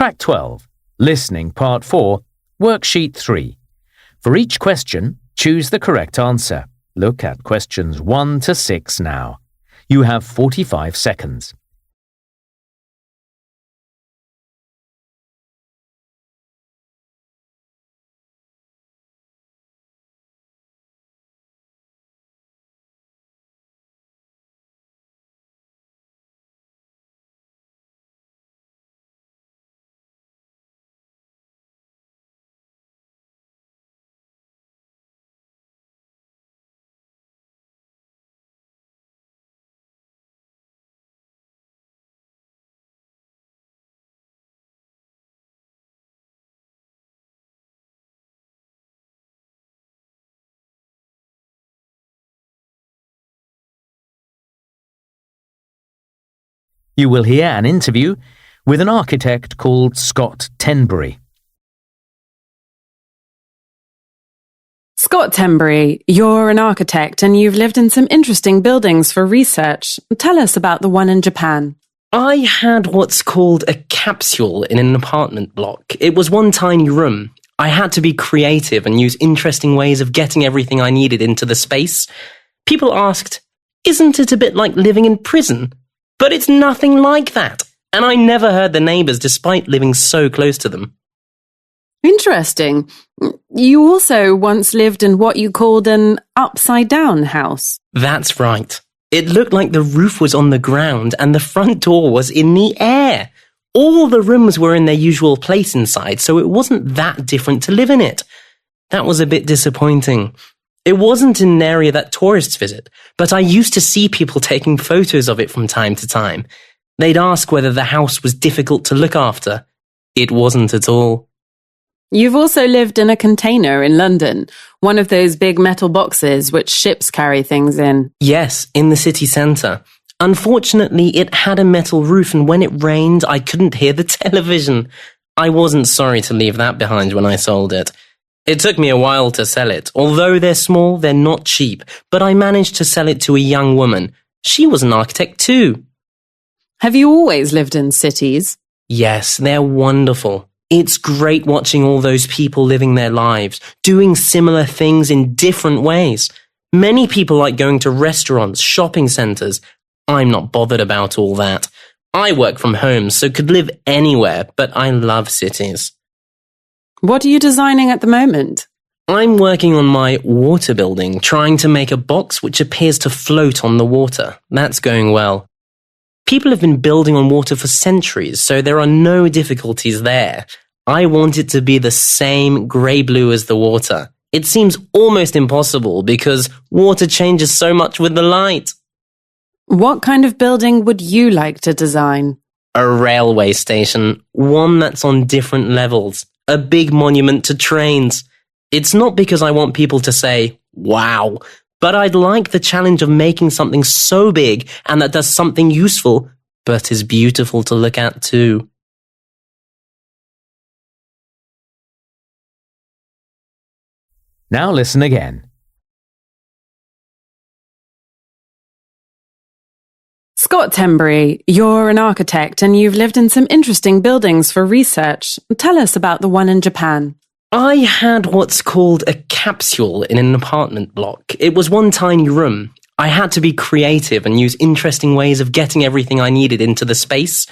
Track 12, Listening Part 4, Worksheet 3. For each question, choose the correct answer. Look at questions 1 to 6 now. You have 45 seconds. You will hear an interview with an architect called Scott Tenbury. Scott Tenbury, you're an architect and you've lived in some interesting buildings for research. Tell us about the one in Japan. I had what's called a capsule in an apartment block. It was one tiny room. I had to be creative and use interesting ways of getting everything I needed into the space. People asked, "Isn't it a bit like living in prison?" But it's nothing like that, and I never heard the neighbours despite living so close to them. Interesting. You also once lived in what you called an upside-down house. That's right. It looked like the roof was on the ground and the front door was in the air. All the rooms were in their usual place inside, so it wasn't that different to live in it. That was a bit disappointing. It wasn't in an area that tourists visit, but I used to see people taking photos of it from time to time. They'd ask whether the house was difficult to look after. It wasn't at all. You've also lived in a container in London, one of those big metal boxes which ships carry things in. Yes, in the city centre. Unfortunately, it had a metal roof, and when it rained, I couldn't hear the television. I wasn't sorry to leave that behind when I sold it. It took me a while to sell it. Although they're small, they're not cheap, but I managed to sell it to a young woman. She was an architect too. Have you always lived in cities? Yes, they're wonderful. It's great watching all those people living their lives, doing similar things in different ways. Many people like going to restaurants, shopping centres. I'm not bothered about all that. I work from home, so could live anywhere, but I love cities. What are you designing at the moment? I'm working on my water building, trying to make a box which appears to float on the water. That's going well. People have been building on water for centuries, so there are no difficulties there. I want it to be the same grey-blue as the water. It seems almost impossible because water changes so much with the light. What kind of building would you like to design? A railway station, one that's on different levels. A big monument to trains. It's not because I want people to say, "Wow," but I'd like the challenge of making something so big and that does something useful, but is beautiful to look at too. Now listen again. Scott Tenbury, you're an architect and you've lived in some interesting buildings for research. Tell us about the one in Japan. I had what's called a capsule in an apartment block. It was one tiny room. I had to be creative and use interesting ways of getting everything I needed into the space.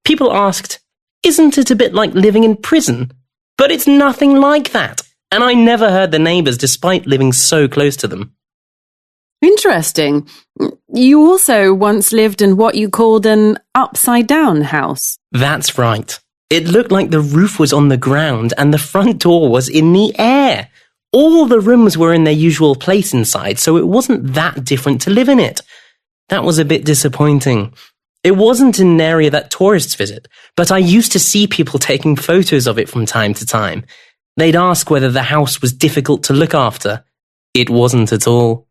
People asked, "Isn't it a bit like living in prison?" But it's nothing like that, and I never heard the neighbours despite living so close to them. Interesting. You also once lived in what you called an upside-down house. That's right. It looked like the roof was on the ground and the front door was in the air. All the rooms were in their usual place inside, so it wasn't that different to live in it. That was a bit disappointing. It wasn't in an area that tourists visit, but I used to see people taking photos of it from time to time. They'd ask whether the house was difficult to look after. It wasn't at all.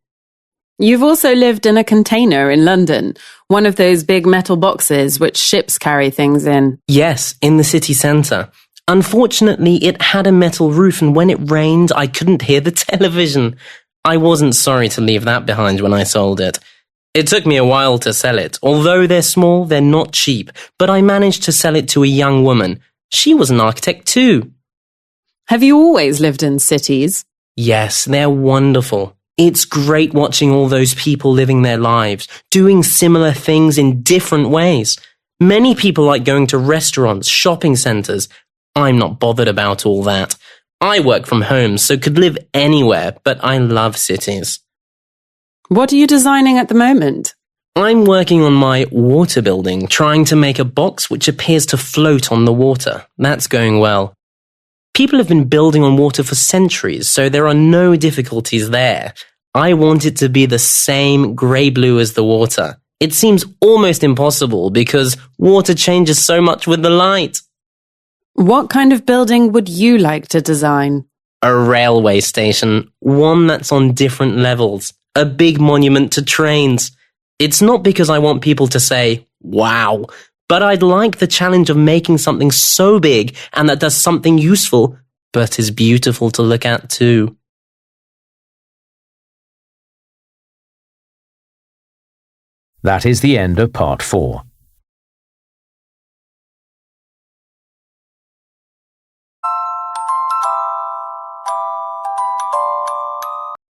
You've also lived in a container in London, one of those big metal boxes which ships carry things in. Yes, in the city centre. Unfortunately, it had a metal roof, and when it rained, I couldn't hear the television. I wasn't sorry to leave that behind when I sold it. It took me a while to sell it. Although they're small, they're not cheap, but I managed to sell it to a young woman. She was an architect too. Have you always lived in cities? Yes, they're wonderful. It's great watching all those people living their lives, doing similar things in different ways. Many people like going to restaurants, shopping centres. I'm not bothered about all that. I work from home, so could live anywhere, but I love cities. What are you designing at the moment? I'm working on my water building, trying to make a box which appears to float on the water. That's going well. People have been building on water for centuries, so there are no difficulties there. I want it to be the same grey-blue as the water. It seems almost impossible because water changes so much with the light. What kind of building would you like to design? A railway station, one that's on different levels, a big monument to trains. It's not because I want people to say, wow, but I'd like the challenge of making something so big and that does something useful, but is beautiful to look at too. That is the end of part 4.